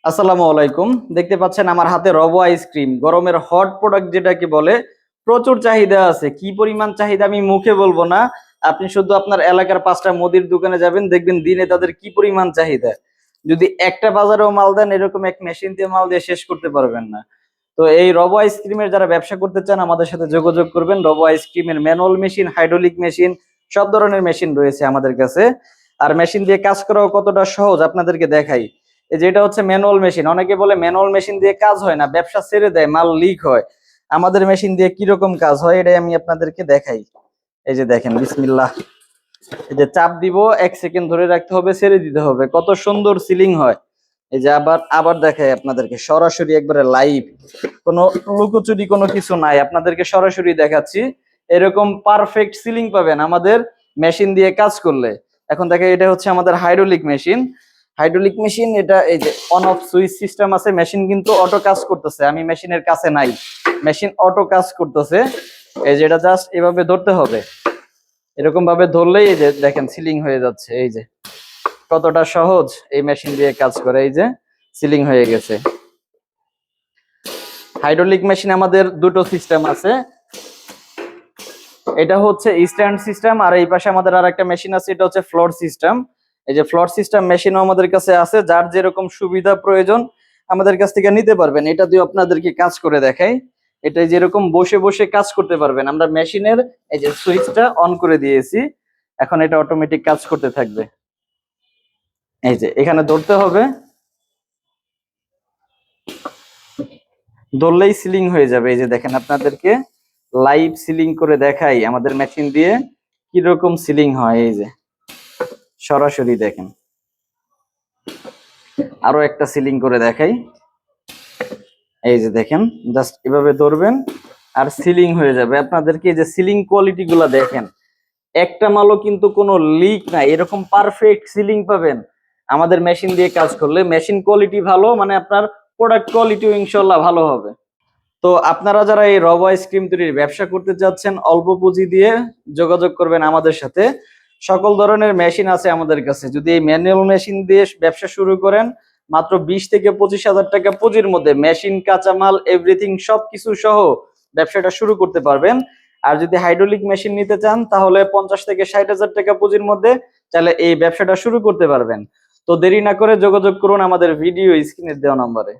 আসসালামু আলাইকুম। দেখতে পাচ্ছেন আমার হাতে রবো আইসক্রিম, গরমের হট প্রোডাক্ট যেটাকে বলে। প্রচুর চাহিদা আছে, কি পরিমাণ চাহিদা আমি মুখে বলবো না। আপনি শুধু আপনার এলাকার 5টা মুদির দোকানে যাবেন, দেখবেন দিনে তাদের কি পরিমাণ চাহিদা। যদি একটা বাজারেও মাল দেন, এরকম এক মেশিন দিয়ে মাল দিয়ে শেষ করতে পারবেন না। তো এই রবো আইসক্রিমের যারা ব্যবসা করতে চান আমাদের সাথে যোগাযোগ করবেন। রবো আইসক্রিমের ম্যানুয়াল মেশিন, হাইড্রোলিক মেশিন, সব ধরনের মেশিন রয়েছে আমাদের কাছে। আর মেশিন দিয়ে কাজ করাও কতটা সহজ আপনাদেরকে দেখাই। এই যে এটা হচ্ছে ম্যানুয়াল মেশিন। অনেকে বলে ম্যানুয়াল মেশিন দিয়ে কাজ হয় না, ব্যবসা ছেড়ে দেয়, মাল লিক হয়। আমাদের মেশিন দিয়ে কিরকম কাজ হয় এটাই আমি আপনাদেরকে দেখাই। এই যে দেখেন, বিসমিল্লাহ। এই যে চাপ দিব, 1 সেকেন্ড ধরে রাখতে হবে, ছেড়ে দিতে হবে, কত সুন্দর সিলিং হয়। এই যে আবার আবার দেখাই আপনাদেরকে সরাসরি, একবারে লাইভ, কোনো লুকোচুরি কোনো কিছু নাই, আপনাদেরকে সরাসরি দেখাচ্ছি। এরকম পারফেক্ট সিলিং পাবেন আমাদের মেশিন দিয়ে কাজ করলে। এখন দেখেন, এটা হচ্ছে আমাদের হাইড্রোলিক মেশিন। হাইড্রোলিক মেশিন এটা, এই যে অন অফ সুইচ সিস্টেম আছে। মেশিন কিন্তু অটো কাজ করতেছে, আমি মেশিনের কাছে নাই, মেশিন অটো কাজ করতেছে। এই যে এটা জাস্ট এভাবে ধরতে হবে, এরকম ভাবে ধরলেই এই যে দেখেন সিলিং হয়ে যাচ্ছে। এই যে কতটা সহজ এই মেশিন দিয়ে কাজ করে। এই যে সিলিং হয়ে গেছে। হাইড্রোলিক মেশিন আমাদের দুটো সিস্টেম আছে, এটা হচ্ছে স্ট্যান্ড সিস্টেম, আর এই পাশে আমাদের আর একটা মেশিন আছে, এটা হচ্ছে ফ্লোর সিস্টেম। এই যে ফ্লোর সিস্টেম মেশিনও আমাদের কাছে আছে, যার যেরকম সুবিধা প্রয়োজন আমাদের কাছ থেকে নিতে পারবেন। এটা দিয়ে আপনাদেরকে কাজ করে দেখাই। এটা যেরকম বসে বসে কাজ করতে পারবেন। আমরা মেশিনের এই যে সুইচটা অন করে দিয়েছি, এখন এটা অটোমেটিক কাজ করতে থাকবে। এই যে এখানে ধরতে হবে, ধরলেই সিলিং হয়ে যাবে। এই যে দেখেন, আপনাদেরকে লাইভ সিলিং করে দেখাই আমাদের মেশিন দিয়ে কিরকম সিলিং হয়। এই যে সরাসরি দেখেন, আরো একটা সিলিং করে দেখাই। এই যে দেখেন, জাস্ট এভাবে ধরবেন আর সিলিং হয়ে যাবে। আপনাদেরকে এই যে সিলিং কোয়ালিটি গুলা দেখেন, একটা মালও কিন্তু কোনো লিক নাই, এরকম পারফেক্ট সিলিং পাবেন আমাদের মেশিন দিয়ে কাজ করলে। মেশিন কোয়ালিটি ভালো মানে আপনার প্রোডাক্ট কোয়ালিটিও ইনশাল্লাহ ভালো হবে। তো আপনারা যারা এই রবো আইসক্রিম তৈরির ব্যবসা করতে চাচ্ছেন, অল্প পুঁজি দিয়ে যোগাযোগ করবেন আমাদের সাথে। সকল ধরনের মেশিন আছে আমাদের কাছে। যদি এই ম্যানুয়াল মেশিন দিয়ে ব্যবসা শুরু করেন, মাত্র 20 থেকে 25 হাজার টাকা পুঁজির মধ্যে মেশিন, কাঁচামাল, এভরিথিং সবকিছু সহ ব্যবসাটা শুরু করতে পারবেন। আর যদি হাইড্রোলিক মেশিন নিতে চান, তাহলে 50 থেকে 60 হাজার টাকা পুঁজির মধ্যে চাইলে এই ব্যবসাটা শুরু করতে পারবেন। তো দেরি না করে যোগাযোগ করুন আমাদের ভিডিও স্ক্রিনে দেওয়া নম্বরে।